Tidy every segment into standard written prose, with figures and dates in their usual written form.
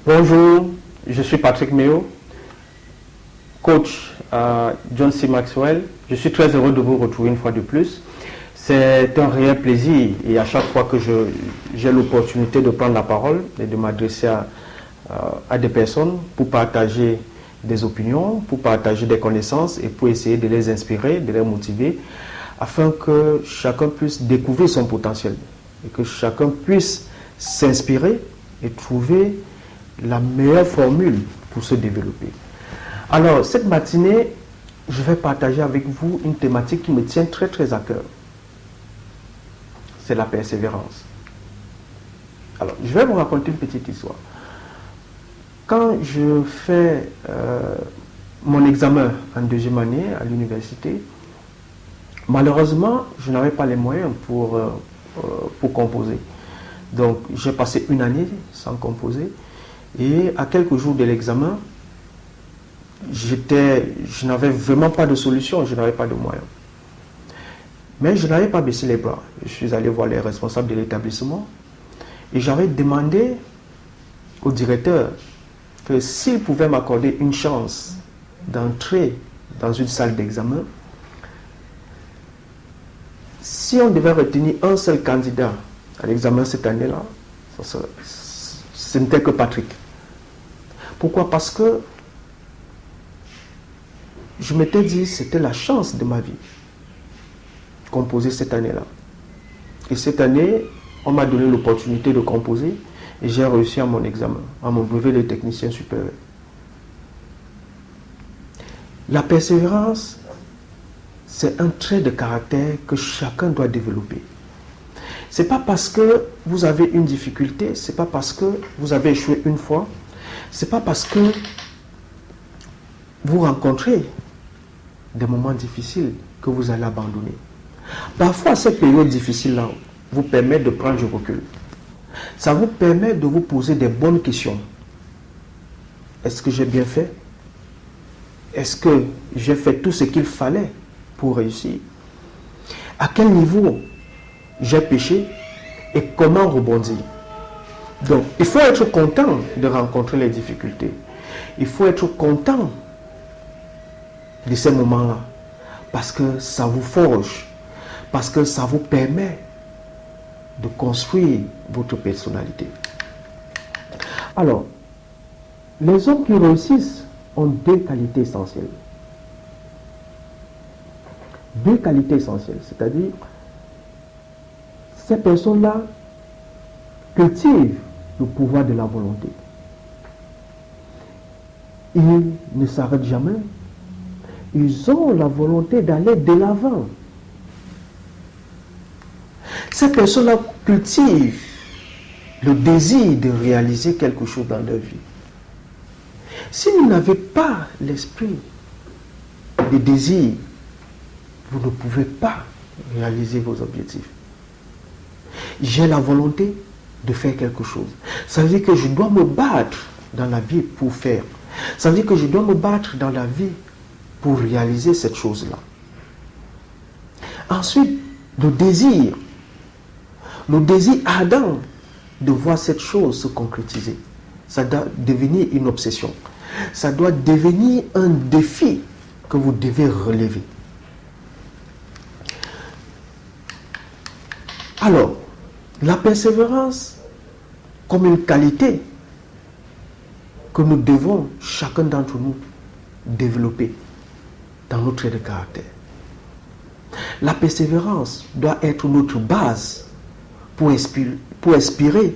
Bonjour, je suis Patrick Méo, coach à John C. Maxwell. Je suis très heureux de vous retrouver une fois de plus. C'est un réel plaisir et à chaque fois que j'ai l'opportunité de prendre la parole et de m'adresser à des personnes pour partager des opinions, pour partager des connaissances et pour essayer de les inspirer, de les motiver afin que chacun puisse découvrir son potentiel et que chacun puisse s'inspirer et trouver la meilleure formule pour se développer. Alors, cette matinée, je vais partager avec vous une thématique qui me tient très très à cœur. C'est la persévérance. Alors, je vais vous raconter une petite histoire. Quand je fais mon examen en deuxième année à l'université, malheureusement, je n'avais pas les moyens pour composer. Donc, j'ai passé une année sans composer. Et à quelques jours de l'examen, je n'avais vraiment pas de solution, je n'avais pas de moyens. Mais je n'avais pas baissé les bras. Je suis allé voir les responsables de l'établissement et j'avais demandé au directeur que s'il pouvait m'accorder une chance d'entrer dans une salle d'examen, si on devait retenir un seul candidat à l'examen cette année-là, ce n'était que Patrick. Pourquoi? Parce que je m'étais dit que c'était la chance de ma vie, composer cette année-là. Et cette année, on m'a donné l'opportunité de composer et j'ai réussi à mon examen, à mon brevet de technicien supérieur. La persévérance, c'est un trait de caractère que chacun doit développer. Ce n'est pas parce que vous avez une difficulté, ce n'est pas parce que vous avez échoué une fois, ce n'est pas parce que vous rencontrez des moments difficiles que vous allez abandonner. Parfois, cette période difficile-là vous permet de prendre du recul. Ça vous permet de vous poser des bonnes questions. Est-ce que j'ai bien fait? Est-ce que j'ai fait tout ce qu'il fallait pour réussir? À quel niveau j'ai péché et comment rebondir? Donc, il faut être content de rencontrer les difficultés. Il faut être content de ces moments-là parce que ça vous forge, parce que ça vous permet de construire votre personnalité. Alors, les hommes qui réussissent ont deux qualités essentielles. Deux qualités essentielles, c'est-à-dire ces personnes-là cultivent le pouvoir de la volonté. Ils ne s'arrêtent jamais. Ils ont la volonté d'aller de l'avant. Ces personnes-là cultivent le désir de réaliser quelque chose dans leur vie. Si vous n'avez pas l'esprit de désir, vous ne pouvez pas réaliser vos objectifs. J'ai la volonté de faire quelque chose. Ça veut dire que je dois me battre dans la vie pour faire. Ça veut dire que je dois me battre dans la vie pour réaliser cette chose-là. Ensuite, le désir ardent de voir cette chose se concrétiser. Ça doit devenir une obsession. Ça doit devenir un défi que vous devez relever. Alors, la persévérance comme une qualité que nous devons, chacun d'entre nous, développer dans notre trait de caractère. La persévérance doit être notre base pour inspirer.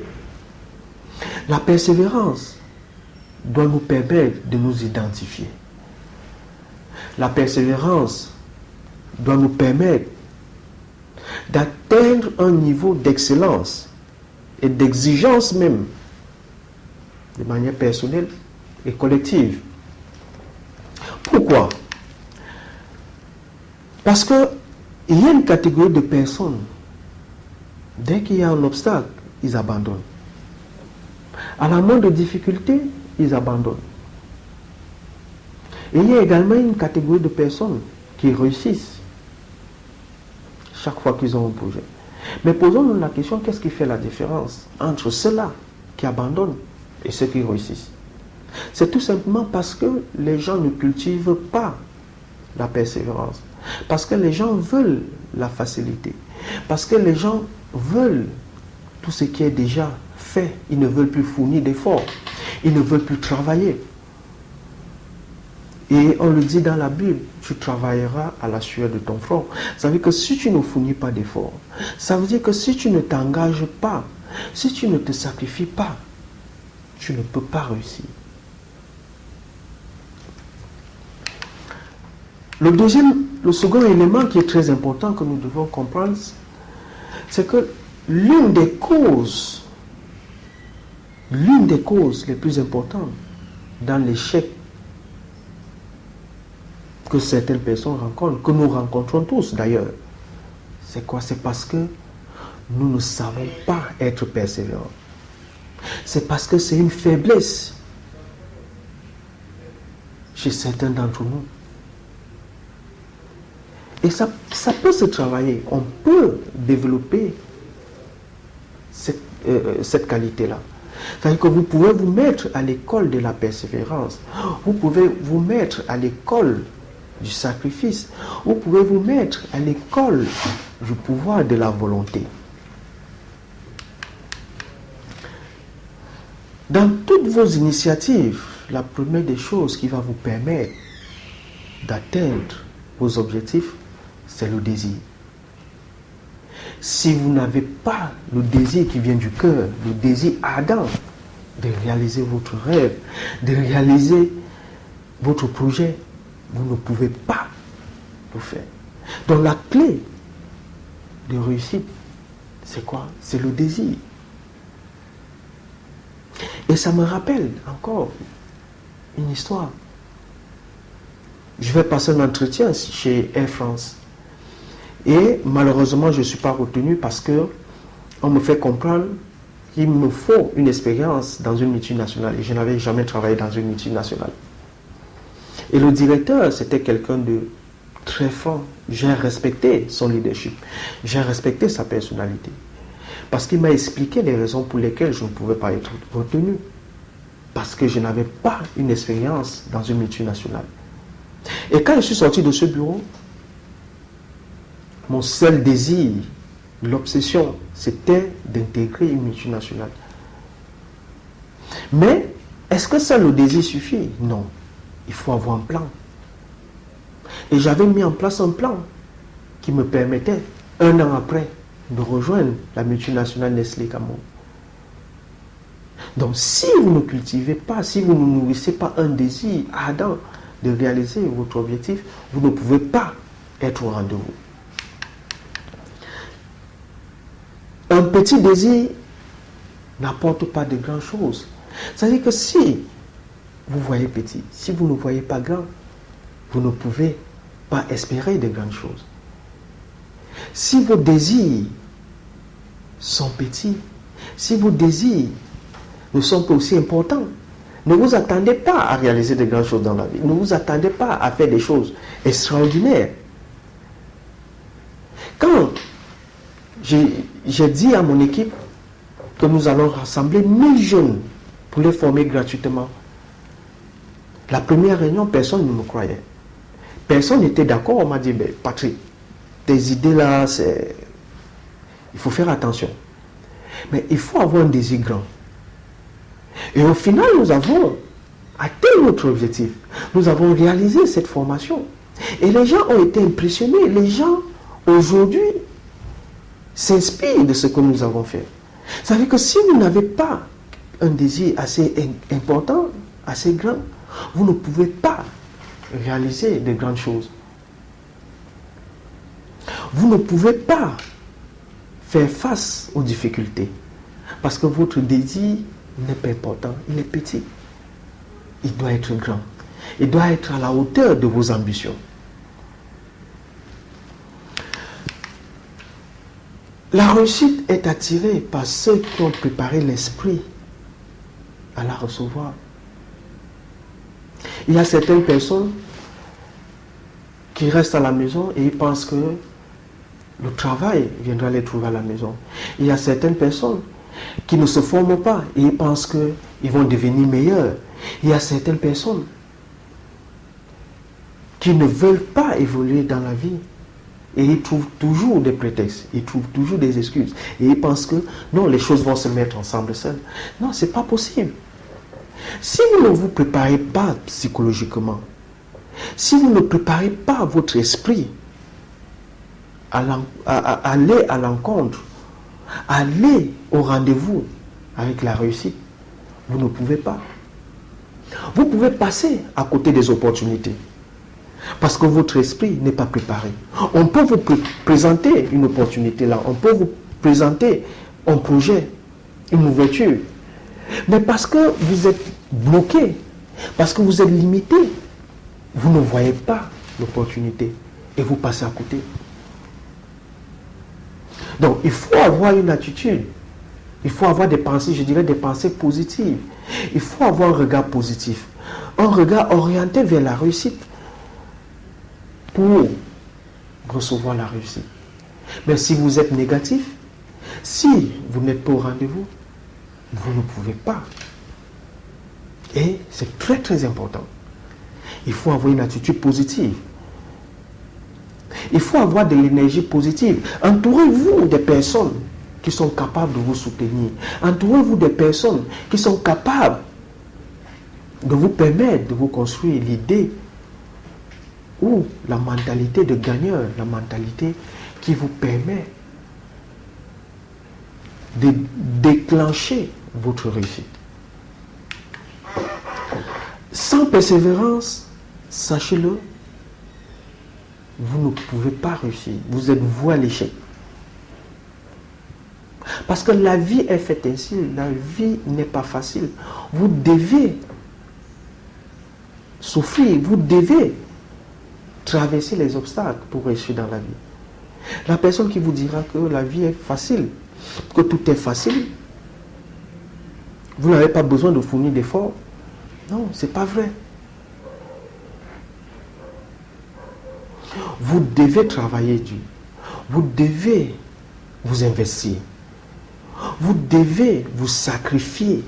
La persévérance doit nous permettre de nous identifier. La persévérance doit nous permettre d'atteindre un niveau d'excellence et d'exigence même, de manière personnelle et collective. Pourquoi? Parce qu'il y a une catégorie de personnes, dès qu'il y a un obstacle, ils abandonnent. À la moindre difficulté, ils abandonnent. Et il y a également une catégorie de personnes qui réussissent chaque fois qu'ils ont un projet. Mais posons-nous la question, qu'est-ce qui fait la différence entre ceux-là qui abandonnent et ceux qui réussissent. C'est tout simplement parce que les gens ne cultivent pas la persévérance. Parce que les gens veulent la facilité. Parce que les gens veulent tout ce qui est déjà fait. Ils ne veulent plus fournir d'efforts. Ils ne veulent plus travailler. Et on le dit dans la Bible, tu travailleras à la sueur de ton front. Ça veut dire que si tu ne fournis pas d'efforts, ça veut dire que si tu ne t'engages pas, si tu ne te sacrifies pas, tu ne peux pas réussir. Le second élément qui est très important que nous devons comprendre, c'est que l'une des causes les plus importantes dans l'échec que certaines personnes rencontrent, que nous rencontrons tous d'ailleurs, c'est quoi? C'est parce que nous ne savons pas être persévérants. C'est parce que c'est une faiblesse chez certains d'entre nous. Et ça peut se travailler. On peut développer cette qualité-là. C'est-à-dire que vous pouvez vous mettre à l'école de la persévérance. Vous pouvez vous mettre à l'école du sacrifice. Vous pouvez vous mettre à l'école du pouvoir de la volonté. Dans toutes vos initiatives, la première des choses qui va vous permettre d'atteindre vos objectifs, c'est le désir. Si vous n'avez pas le désir qui vient du cœur, le désir ardent de réaliser votre rêve, de réaliser votre projet, vous ne pouvez pas le faire. Donc la clé de réussite, c'est quoi? C'est le désir. Et ça me rappelle encore une histoire. Je vais passer un entretien chez Air France. Et malheureusement, je ne suis pas retenu parce qu'on me fait comprendre qu'il me faut une expérience dans une multinationale. Et je n'avais jamais travaillé dans une multinationale. Et le directeur, c'était quelqu'un de très franc. J'ai respecté son leadership. J'ai respecté sa personnalité. Parce qu'il m'a expliqué les raisons pour lesquelles je ne pouvais pas être retenu. Parce que je n'avais pas une expérience dans une multinationale. Et quand je suis sorti de ce bureau, mon seul désir, l'obsession, c'était d'intégrer une multinationale. Mais, est-ce que ça, le désir suffit? Non. Il faut avoir un plan. Et j'avais mis en place un plan qui me permettait, un an après, de rejoindre la multinationale Nestlé Cameroun. Donc, si vous ne cultivez pas, si vous ne nourrissez pas un désir ardent de réaliser votre objectif, vous ne pouvez pas être au rendez-vous. Un petit désir n'apporte pas de grandes choses. C'est-à-dire que si vous voyez petit, si vous ne voyez pas grand, vous ne pouvez pas espérer de grandes choses. Si vos désirs sont petits, si vos désirs ne sont pas aussi importants, ne vous attendez pas à réaliser de grandes choses dans la vie. Ne vous attendez pas à faire des choses extraordinaires. Quand j'ai dit à mon équipe que nous allons rassembler 1000 jeunes pour les former gratuitement, la première réunion, personne ne me croyait. Personne n'était d'accord. On m'a dit, Patrick, tes idées là, il faut faire attention. Mais il faut avoir un désir grand. Et au final, nous avons atteint notre objectif. Nous avons réalisé cette formation. Et les gens ont été impressionnés. Les gens, aujourd'hui, s'inspirent de ce que nous avons fait. Ça veut dire que si vous n'avez pas un désir assez important, assez grand, vous ne pouvez pas réaliser de grandes choses. Vous ne pouvez pas faire face aux difficultés. Parce que votre désir n'est pas important, il est petit. Il doit être grand. Il doit être à la hauteur de vos ambitions. La réussite est attirée par ceux qui ont préparé l'esprit à la recevoir. Il y a certaines personnes qui restent à la maison et ils pensent que le travail viendra les trouver à la maison. Il y a certaines personnes qui ne se forment pas et ils pensent qu'ils vont devenir meilleurs. Il y a certaines personnes qui ne veulent pas évoluer dans la vie. Et ils trouvent toujours des prétextes, ils trouvent toujours des excuses. Et ils pensent que non, les choses vont se mettre ensemble seules. Non, ce n'est pas possible. Si vous ne vous préparez pas psychologiquement, si vous ne préparez pas votre esprit à aller à l'encontre, aller au rendez-vous avec la réussite, vous ne pouvez pas. Vous pouvez passer à côté des opportunités. Parce que votre esprit n'est pas préparé. On peut vous présenter une opportunité là, on peut vous présenter un projet, une ouverture. Mais parce que vous êtes bloqué, parce que vous êtes limité, vous ne voyez pas l'opportunité et vous passez à côté. Donc il faut avoir une attitude, il faut avoir des pensées, je dirais des pensées positives. Il faut avoir un regard positif, un regard orienté vers la réussite, pour recevoir la réussite. Mais si vous êtes négatif, si vous n'êtes pas au rendez-vous, vous ne pouvez pas. Et c'est très très important. Il faut avoir une attitude positive. Il faut avoir de l'énergie positive. Entourez-vous des personnes qui sont capables de vous soutenir. Entourez-vous des personnes qui sont capables de vous permettre de vous construire l'idée ou la mentalité de gagneur, la mentalité qui vous permet de déclencher votre réussite. Sans persévérance, sachez-le, vous ne pouvez pas réussir. Vous êtes voué à l'échec. Parce que la vie est faite ainsi, la vie n'est pas facile. Vous devez souffrir, vous devez traverser les obstacles pour réussir dans la vie. La personne qui vous dira que la vie est facile, que tout est facile, vous n'avez pas besoin de fournir d'efforts. Non, ce n'est pas vrai. Vous devez travailler dur. Vous devez vous investir. Vous devez vous sacrifier.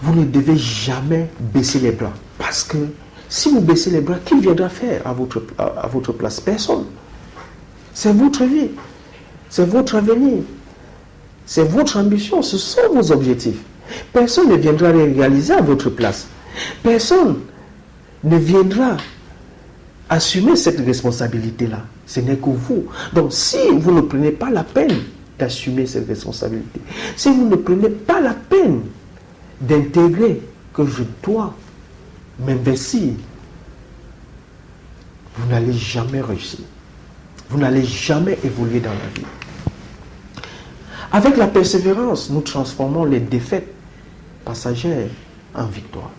Vous ne devez jamais baisser les bras. Parce que si vous baissez les bras, qui viendra faire à votre place? Personne. C'est votre vie. C'est votre avenir. C'est votre ambition. Ce sont vos objectifs. Personne ne viendra les réaliser à votre place. Personne ne viendra assumer cette responsabilité-là. Ce n'est que vous. Donc, si vous ne prenez pas la peine d'assumer cette responsabilité, si vous ne prenez pas la peine d'intégrer que je dois m'investir, vous n'allez jamais réussir. Vous n'allez jamais évoluer dans la vie. Avec la persévérance, nous transformons les défaites passagères en victoire.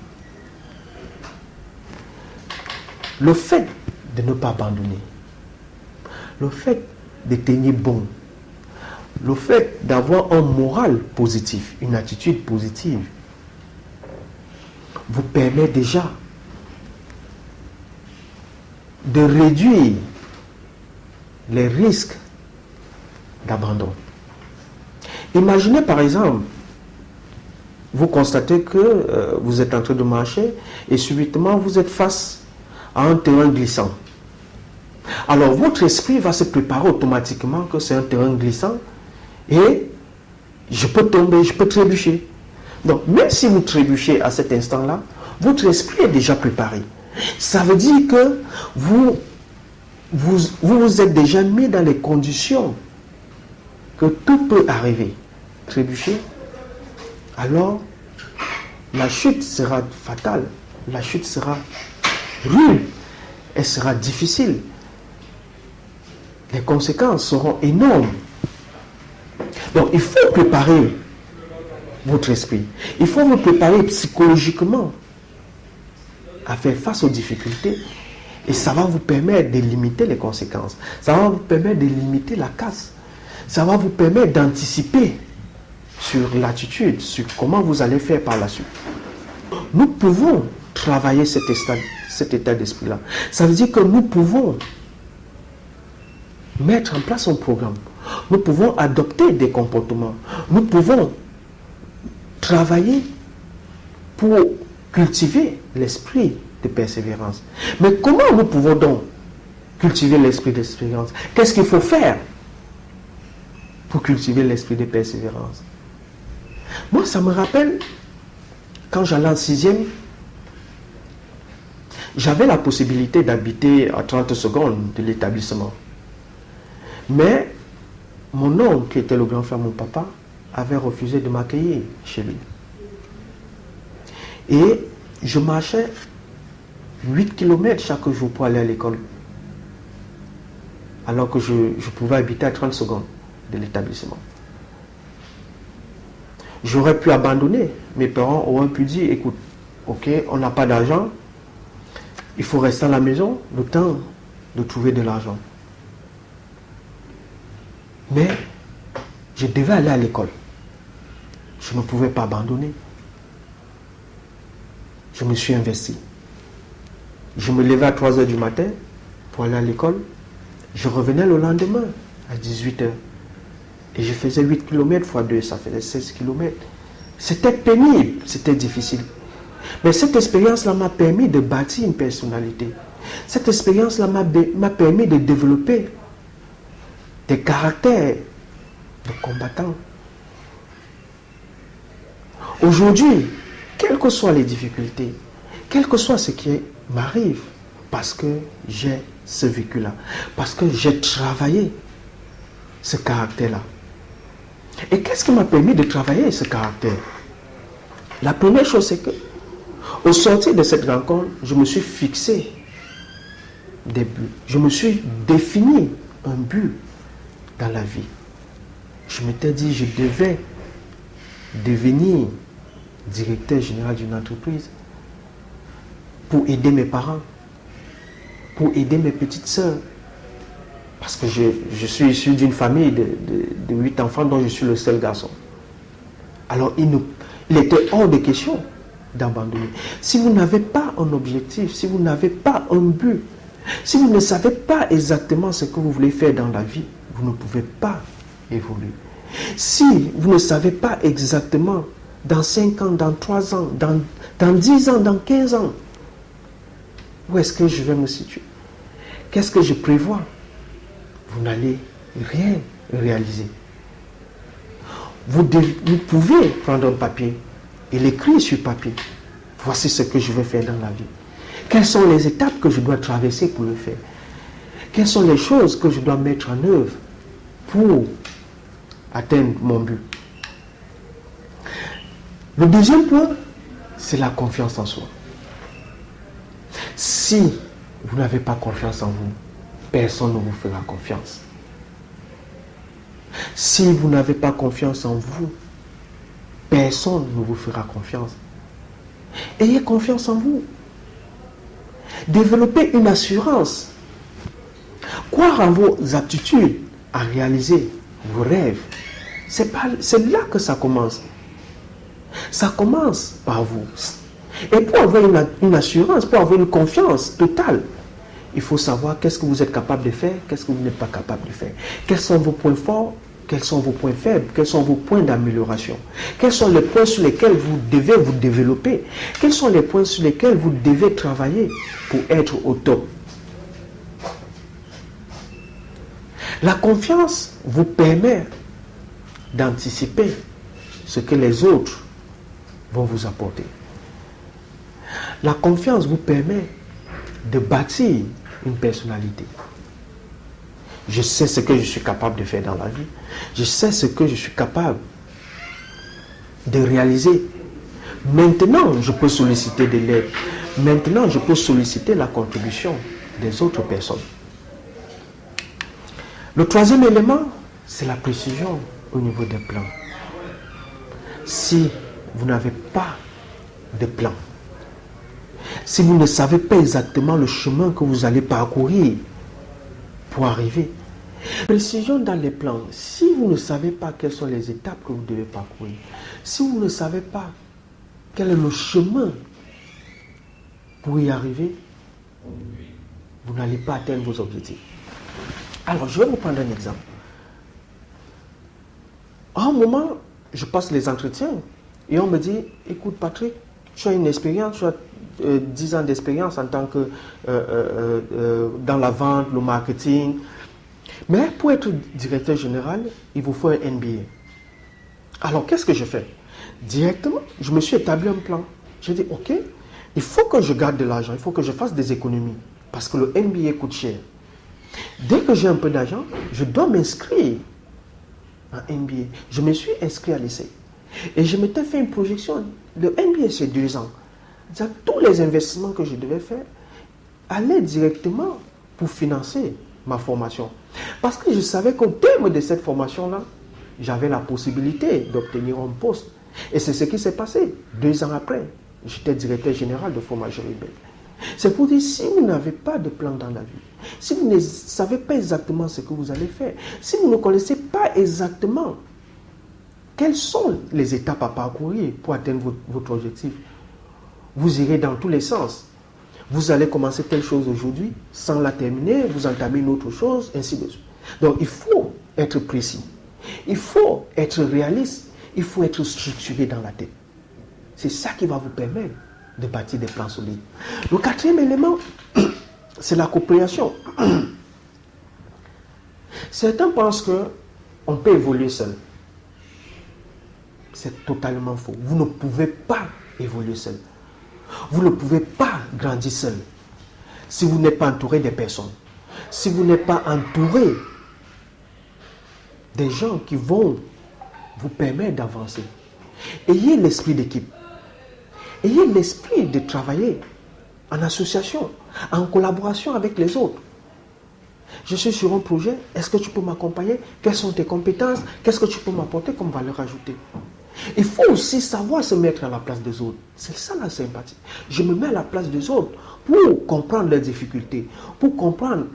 Le fait de ne pas abandonner, le fait de tenir bon, le fait d'avoir un moral positif, une attitude positive, vous permet déjà de réduire les risques d'abandon. Imaginez par exemple, vous constatez que vous êtes en train de marcher et subitement vous êtes face à un terrain glissant. Alors votre esprit va se préparer automatiquement que c'est un terrain glissant et je peux tomber, je peux trébucher. Donc même si vous trébuchez à cet instant-là, votre esprit est déjà préparé. Ça veut dire que vous êtes déjà mis dans les conditions que tout peut arriver. Trébucher, alors la chute sera fatale, la chute sera rude, elle sera difficile. Les conséquences seront énormes. Donc il faut préparer votre esprit. Il faut vous préparer psychologiquement à faire face aux difficultés et ça va vous permettre de limiter les conséquences. Ça va vous permettre de limiter la casse. Ça va vous permettre d'anticiper sur l'attitude, sur comment vous allez faire par la suite. Nous pouvons travailler cet état d'esprit-là. Ça veut dire que nous pouvons mettre en place un programme. Nous pouvons adopter des comportements. Nous pouvons travailler pour cultiver l'esprit de persévérance. Mais comment nous pouvons donc cultiver l'esprit de persévérance? Qu'est-ce qu'il faut faire pour cultiver l'esprit de persévérance? Moi, ça me rappelle, quand j'allais en 6e, j'avais la possibilité d'habiter à 30 secondes de l'établissement. Mais mon oncle, qui était le grand frère de mon papa, avait refusé de m'accueillir chez lui. Et je marchais 8 km chaque jour pour aller à l'école. Alors que je pouvais habiter à 30 secondes de l'établissement. J'aurais pu abandonner. Mes parents auraient pu dire, écoute, ok, on n'a pas d'argent, il faut rester à la maison le temps de trouver de l'argent. Mais je devais aller à l'école. Je ne pouvais pas abandonner. Je me suis investi. Je me levais à 3 h du matin pour aller à l'école. Je revenais le lendemain à 18 h. Et je faisais 8 km x 2, ça faisait 16 km. C'était pénible, c'était difficile. Mais cette expérience-là m'a permis de bâtir une personnalité. Cette expérience-là m'a permis de développer des caractères de combattants. Aujourd'hui, quelles que soient les difficultés, quel que soit ce qui m'arrive, parce que j'ai ce vécu-là, parce que j'ai travaillé ce caractère-là. Et qu'est-ce qui m'a permis de travailler ce caractère? La première chose, c'est que, au sortir de cette rencontre, je me suis fixé des buts. Je me suis défini un but dans la vie. Je m'étais dit, je devais devenir directeur général d'une entreprise pour aider mes parents, pour aider mes petites sœurs. Parce que je suis issu d'une famille de 8 enfants dont je suis le seul garçon. Alors il était hors de question d'abandonner. Si vous n'avez pas un objectif, si vous n'avez pas un but, si vous ne savez pas exactement ce que vous voulez faire dans la vie, vous ne pouvez pas évoluer. Si vous ne savez pas exactement dans 5 ans, dans 3 ans, dans 10 ans, dans 15 ans, où est-ce que je vais me situer? Qu'est-ce que je prévois? Vous n'allez rien réaliser. Vous pouvez prendre un papier et l'écrire sur papier. Voici ce que je vais faire dans la vie. Quelles sont les étapes que je dois traverser pour le faire? Quelles sont les choses que je dois mettre en œuvre pour atteindre mon but? Le deuxième point, c'est la confiance en soi. Si vous n'avez pas confiance en vous, personne ne vous fera confiance. Si vous n'avez pas confiance en vous, personne ne vous fera confiance. Ayez confiance en vous. Développez une assurance. Croire en vos aptitudes à réaliser vos rêves. C'est là que ça commence. Ça commence par vous. Et pour avoir une assurance, pour avoir une confiance totale, il faut savoir qu'est-ce que vous êtes capable de faire, qu'est-ce que vous n'êtes pas capable de faire. Quels sont vos points forts, quels sont vos points faibles, quels sont vos points d'amélioration. Quels sont les points sur lesquels vous devez vous développer. Quels sont les points sur lesquels vous devez travailler pour être au top. La confiance vous permet d'anticiper ce que les autres vont vous apporter. La confiance vous permet de bâtir une personnalité. Je sais ce que je suis capable de faire dans la vie. Je sais ce que je suis capable de réaliser. Maintenant, je peux solliciter de l'aide. Maintenant, je peux solliciter la contribution des autres personnes. Le troisième élément, c'est la précision au niveau des plans. Si vous n'avez pas de plan, si vous ne savez pas exactement le chemin que vous allez parcourir pour arriver, précision dans les plans, si vous ne savez pas quelles sont les étapes que vous devez parcourir, si vous ne savez pas quel est le chemin pour y arriver, vous n'allez pas atteindre vos objectifs. Alors, je vais vous prendre un exemple. À un moment, je passe les entretiens et on me dit, écoute Patrick, tu as une expérience, tu as 10 ans d'expérience en tant que dans la vente, le marketing. Mais pour être directeur général, il vous faut un MBA. Alors, qu'est-ce que je fais? Directement, je me suis établi un plan. J'ai dit, ok, il faut que je garde de l'argent, il faut que je fasse des économies. Parce que le MBA coûte cher. Dès que j'ai un peu d'argent, je dois m'inscrire en MBA. Je me suis inscrit à l'essai. Et je m'étais fait une projection. Le MBA, c'est 2 ans. C'est-à-dire, tous les investissements que je devais faire allaient directement pour financer ma formation. Parce que je savais qu'au terme de cette formation-là, j'avais la possibilité d'obtenir un poste. Et c'est ce qui s'est passé. 2 ans après, j'étais directeur général de Fromagerie Belle. C'est pour dire, si vous n'avez pas de plan dans la vie, si vous ne savez pas exactement ce que vous allez faire, si vous ne connaissez pas exactement quelles sont les étapes à parcourir pour atteindre votre objectif, vous irez dans tous les sens. Vous allez commencer telle chose aujourd'hui, sans la terminer, vous entamez une autre chose, ainsi de suite. Donc il faut être précis, il faut être réaliste, il faut être structuré dans la tête. C'est ça qui va vous permettre de bâtir des plans solides. Le 4e élément, c'est la coopération. Certains pensent qu'on peut évoluer seul. C'est totalement faux. Vous ne pouvez pas évoluer seul. Vous ne pouvez pas grandir seul. Si vous n'êtes pas entouré des personnes, si vous n'êtes pas entouré des gens qui vont vous permettre d'avancer. Ayez l'esprit d'équipe. Ayez l'esprit de travailler en association, en collaboration avec les autres. Je suis sur un projet, est-ce que tu peux m'accompagner? Quelles sont tes compétences? Qu'est-ce que tu peux m'apporter comme valeur ajoutée? Il faut aussi savoir se mettre à la place des autres. C'est ça la sympathie. Je me mets à la place des autres pour comprendre leurs difficultés, pour comprendre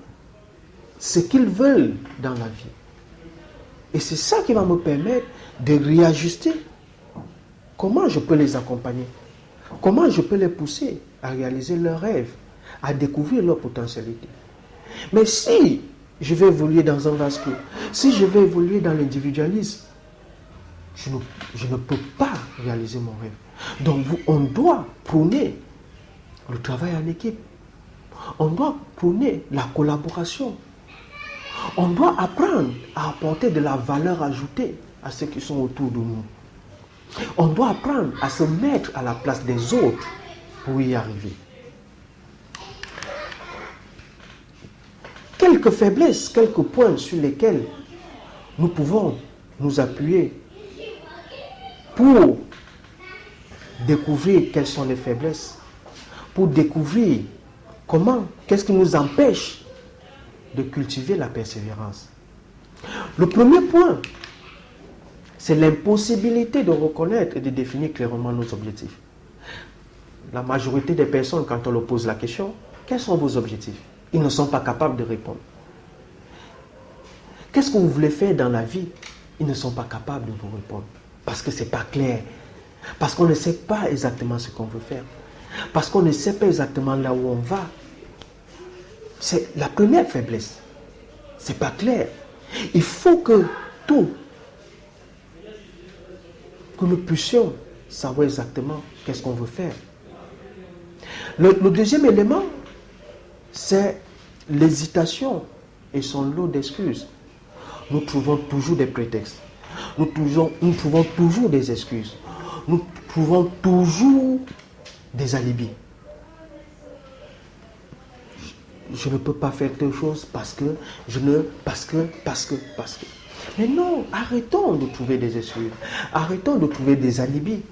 ce qu'ils veulent dans la vie. Et c'est ça qui va me permettre de réajuster. Comment je peux les accompagner? Comment je peux les pousser à réaliser leurs rêves, à découvrir leur potentialité? Mais si je vais évoluer dans un vase clos, si je vais évoluer dans l'individualisme, je ne peux pas réaliser mon rêve. Donc on doit prôner le travail en équipe. On doit prôner la collaboration. On doit apprendre à apporter de la valeur ajoutée à ceux qui sont autour de nous. On doit apprendre à se mettre à la place des autres pour y arriver. Quelques faiblesses, quelques points sur lesquels nous pouvons nous appuyer pour découvrir quelles sont les faiblesses, pour découvrir qu'est-ce qui nous empêche de cultiver la persévérance. Le premier point, c'est l'impossibilité de reconnaître et de définir clairement nos objectifs. La majorité des personnes, quand on leur pose la question, quels sont vos objectifs? Ils ne sont pas capables de répondre. Qu'est-ce que vous voulez faire dans la vie? Ils ne sont pas capables de vous répondre. Parce que ce n'est pas clair. Parce qu'on ne sait pas exactement ce qu'on veut faire. Parce qu'on ne sait pas exactement là où on va. C'est la première faiblesse. Ce n'est pas clair. Il faut que nous puissions savoir exactement qu'est-ce qu'on veut faire. Le deuxième élément, c'est l'hésitation et son lot d'excuses. Nous trouvons toujours des prétextes. Nous trouvons toujours des excuses. Nous trouvons toujours des alibis. Je ne peux pas faire telle chose parce que. Mais non, arrêtons de trouver des excuses. Arrêtons de trouver des alibis.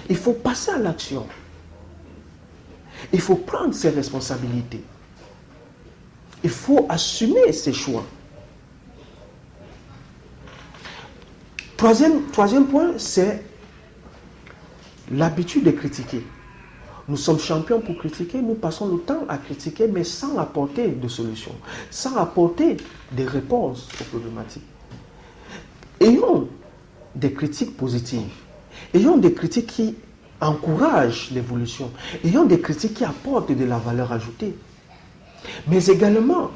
Il faut passer à l'action. Il faut prendre ses responsabilités. Il faut assumer ses choix. Troisième point, c'est l'habitude de critiquer. Nous sommes champions pour critiquer, nous passons le temps à critiquer, mais sans apporter de solutions, sans apporter des réponses aux problématiques. Ayons des critiques positives. Ayons des critiques qui encouragent l'évolution. Ayons des critiques qui apportent de la valeur ajoutée. Mais également,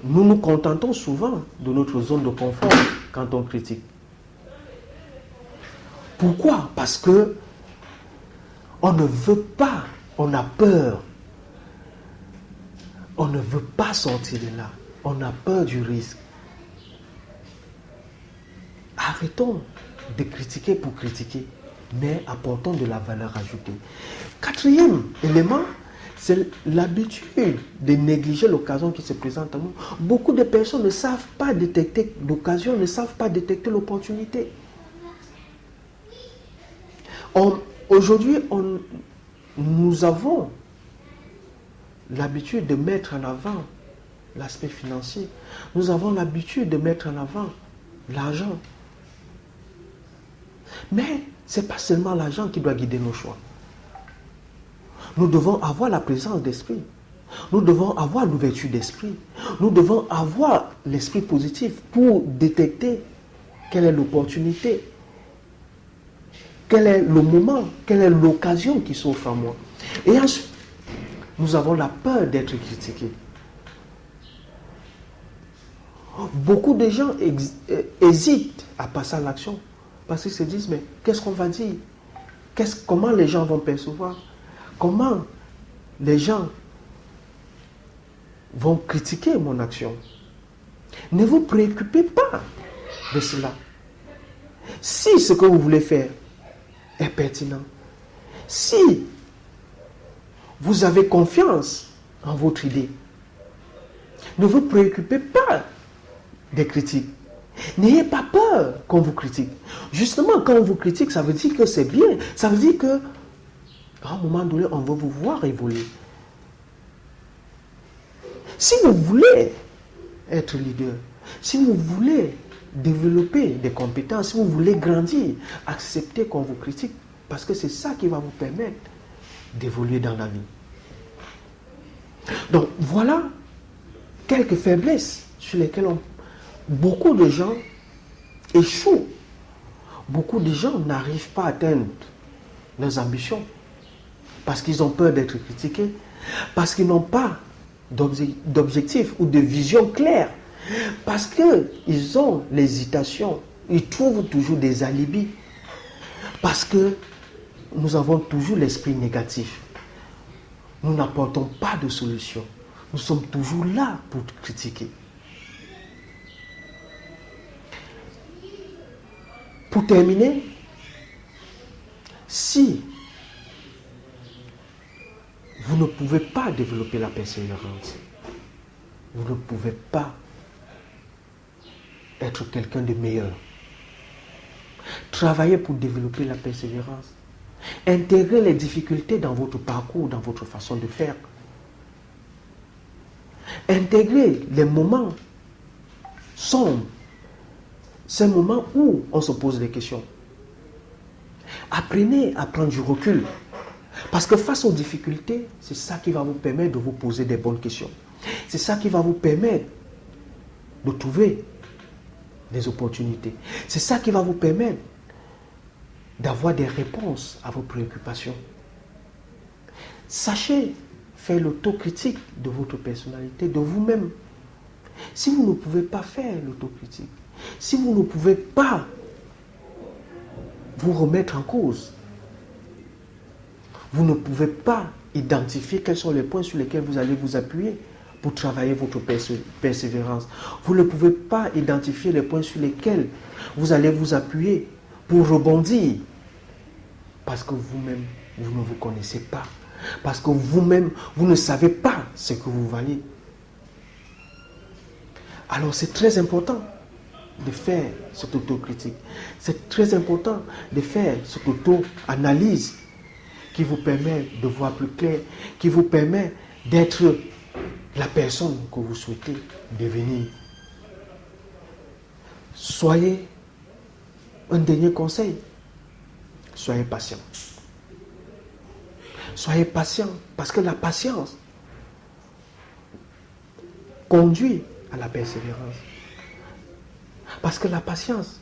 nous nous contentons souvent de notre zone de confort quand on critique. Pourquoi? Parce que on ne veut pas, on a peur. On ne veut pas sortir de là. On a peur du risque. Arrêtons de critiquer pour critiquer, mais apportons de la valeur ajoutée. Quatrième élément, c'est l'habitude de négliger l'occasion qui se présente à nous. Beaucoup de personnes ne savent pas détecter l'occasion, ne savent pas détecter l'opportunité. Aujourd'hui, nous avons l'habitude de mettre en avant l'aspect financier. Nous avons l'habitude de mettre en avant l'argent. Mais ce n'est pas seulement l'argent qui doit guider nos choix. Nous devons avoir la présence d'esprit. Nous devons avoir l'ouverture d'esprit. Nous devons avoir l'esprit positif pour détecter quelle est l'opportunité, quel est le moment, quelle est l'occasion qui s'offre à moi. Et ensuite, nous avons la peur d'être critiqués. Beaucoup de gens hésitent à passer à l'action parce qu'ils se disent, mais qu'est-ce qu'on va dire? Comment les gens vont percevoir? Comment les gens vont critiquer mon action? Ne vous préoccupez pas de cela. Si ce que vous voulez faire est pertinent, si vous avez confiance en votre idée, ne vous préoccupez pas des critiques. N'ayez pas peur qu'on vous critique. Justement, quand on vous critique, ça veut dire que c'est bien. Ça veut dire que à un moment donné, on veut vous voir évoluer. Si vous voulez être leader, si vous voulez développer des compétences, si vous voulez grandir, acceptez qu'on vous critique, parce que c'est ça qui va vous permettre d'évoluer dans la vie. Donc voilà quelques faiblesses sur lesquelles beaucoup de gens échouent. Beaucoup de gens n'arrivent pas à atteindre leurs ambitions parce qu'ils ont peur d'être critiqués, parce qu'ils n'ont pas d'objectif ou de vision claire, parce qu'ils ont l'hésitation, ils trouvent toujours des alibis, parce que nous avons toujours l'esprit négatif. Nous n'apportons pas de solution. Nous sommes toujours là pour critiquer. Pour terminer, si vous ne pouvez pas développer la persévérance, vous ne pouvez pas être quelqu'un de meilleur. Travaillez pour développer la persévérance. Intégrez les difficultés dans votre parcours, dans votre façon de faire. Intégrez les moments sombres, ces moments où on se pose des questions. Apprenez à prendre du recul. Parce que face aux difficultés, c'est ça qui va vous permettre de vous poser des bonnes questions. C'est ça qui va vous permettre de trouver des opportunités. C'est ça qui va vous permettre d'avoir des réponses à vos préoccupations. Sachez faire l'autocritique de votre personnalité, de vous-même. Si vous ne pouvez pas faire l'autocritique, si vous ne pouvez pas vous remettre en cause, vous ne pouvez pas identifier quels sont les points sur lesquels vous allez vous appuyer pour travailler votre persévérance. Vous ne pouvez pas identifier les points sur lesquels vous allez vous appuyer pour rebondir. Parce que vous-même, vous ne vous connaissez pas. Parce que vous-même, vous ne savez pas ce que vous valez. Alors c'est très important de faire cette autocritique. C'est très important de faire cette auto-analyse qui vous permet de voir plus clair, qui vous permet d'être la personne que vous souhaitez devenir. Soyez, un dernier conseil, soyez patient. Soyez patient, parce que la patience conduit à la persévérance. Parce que la patience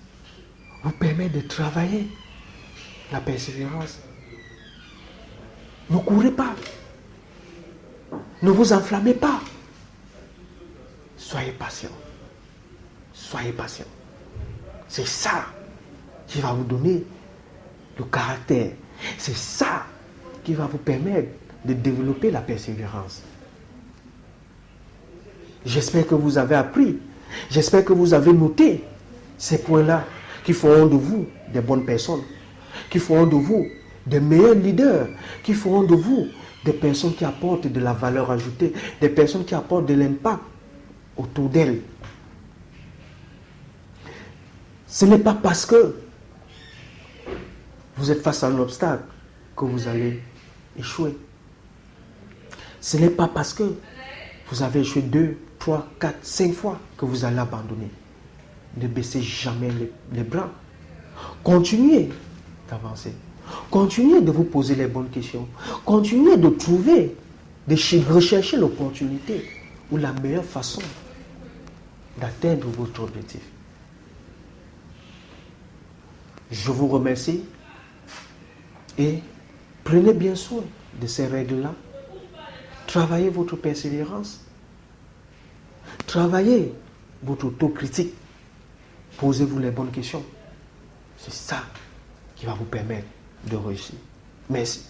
vous permet de travailler la persévérance. Ne courez pas. Ne vous enflammez pas. Soyez patient. Soyez patient. C'est ça qui va vous donner le caractère. C'est ça qui va vous permettre de développer la persévérance. J'espère que vous avez appris. J'espère que vous avez noté ces points-là qui feront de vous des bonnes personnes, qui feront de vous des meilleurs leaders, qui feront de vous des personnes qui apportent de la valeur ajoutée, des personnes qui apportent de l'impact autour d'elles. Ce n'est pas parce que vous êtes face à un obstacle que vous allez échouer. Ce n'est pas parce que vous avez échoué 2, 3, 4, 5 fois que vous allez abandonner. Ne baissez jamais les bras. Continuez d'avancer. Continuez de vous poser les bonnes questions. Continuez de trouver, de rechercher l'opportunité ou la meilleure façon d'atteindre votre objectif. Je vous remercie et prenez bien soin de ces règles-là. Travaillez votre persévérance. Travaillez votre autocritique. Posez-vous les bonnes questions. C'est ça qui va vous permettre de réussir. Merci.